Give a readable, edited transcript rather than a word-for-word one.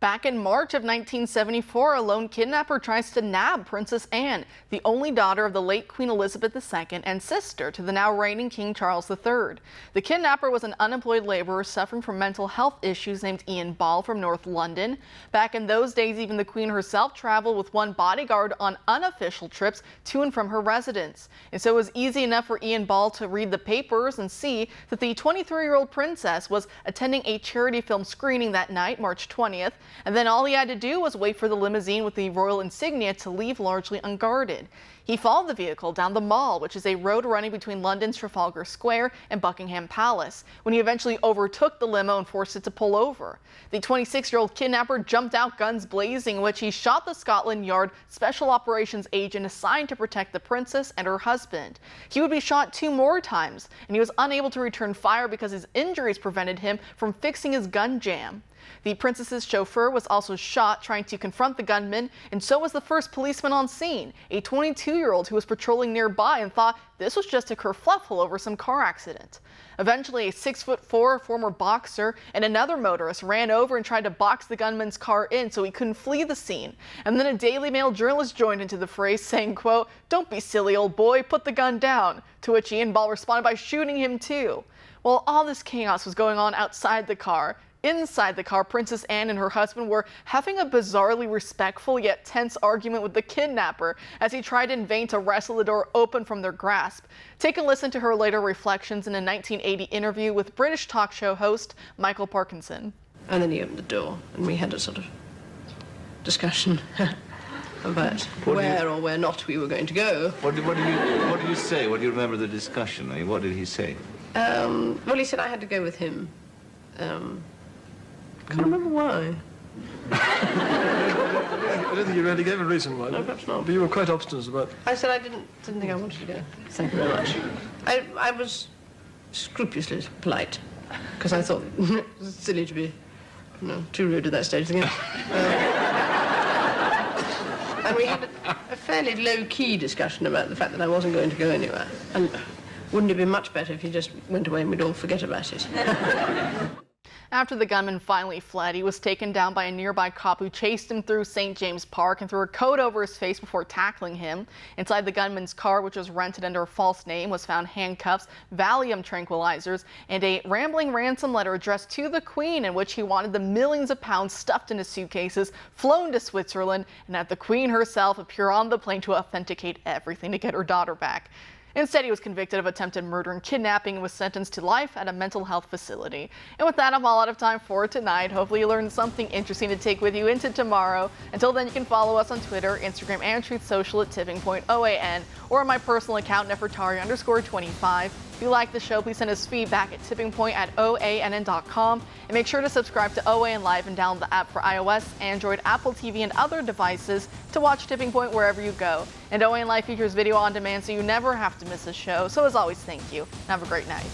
Back in March of 1974, a lone kidnapper tries to nab Princess Anne, the only daughter of the late Queen Elizabeth II and sister to the now reigning King Charles III. The kidnapper was an unemployed laborer suffering from mental health issues named Ian Ball from North London. Back in those days, even the Queen herself traveled with one bodyguard on unofficial trips to and from her residence. And so it was easy enough for Ian Ball to read the papers and see that the 23-year-old princess was attending a charity film screening that night, March 20th. And then all he had to do was wait for the limousine with the royal insignia to leave largely unguarded. He followed the vehicle down the Mall, which is a road running between London's Trafalgar Square and Buckingham Palace, when he eventually overtook the limo and forced it to pull over. The 26-year-old kidnapper jumped out guns blazing, in which he shot the Scotland Yard special operations agent assigned to protect the princess and her husband. He would be shot 2 more times, and he was unable to return fire because his injuries prevented him from fixing his gun jam. The princess's chauffeur was also shot trying to confront the gunman, and so was the first policeman on scene, a 22-year-old who was patrolling nearby and thought this was just a kerfuffle over some car accident. Eventually, a 6'4" former boxer and another motorist ran over and tried to box the gunman's car in so he couldn't flee the scene. And then a Daily Mail journalist joined into the fray, saying, quote, "Don't be silly, old boy, put the gun down," to which Ian Ball responded by shooting him too. While all this chaos was going on outside the car, inside the car, Princess Anne and her husband were having a bizarrely respectful yet tense argument with the kidnapper as he tried in vain to wrestle the door open from their grasp. Take a listen to her later reflections in a 1980 interview with British talk show host Michael Parkinson. And then he opened the door and we had a sort of discussion about where or where not we were going to go. What did you say? What do you remember the discussion? I mean, what did he say? Well, he said I had to go with him. Can't remember why. I don't think you really gave a reason why. No, perhaps not. But you were quite obstinate about it. I said I didn't think I wanted to go. Thank you very much. I was scrupulously polite, because I thought it was silly to be too rude at that stage again. And we had a fairly low-key discussion about the fact that I wasn't going to go anywhere. And wouldn't it be much better if he just went away and we'd all forget about it? After the gunman finally fled, he was taken down by a nearby cop who chased him through St. James Park and threw a coat over his face before tackling him. Inside the gunman's car, which was rented under a false name, was found handcuffs, Valium tranquilizers, and a rambling ransom letter addressed to the Queen in which he wanted the millions of pounds stuffed into suitcases, flown to Switzerland, and have the Queen herself appear on the plane to authenticate everything to get her daughter back. Instead, he was convicted of attempted murder and kidnapping and was sentenced to life at a mental health facility. And with that, I'm all out of time for tonight. Hopefully you learned something interesting to take with you into tomorrow. Until then, you can follow us on Twitter, Instagram, and Truth Social at Tipping Point OAN, or on my personal account, Nefertari_25. If you like the show, please send us feedback at tippingpoint@oann.com. And make sure to subscribe to OAN Live and download the app for iOS, Android, Apple TV, and other devices to watch Tipping Point wherever you go. And OAN Live features video on demand, so you never have to miss a show. So as always, thank you, and have a great night.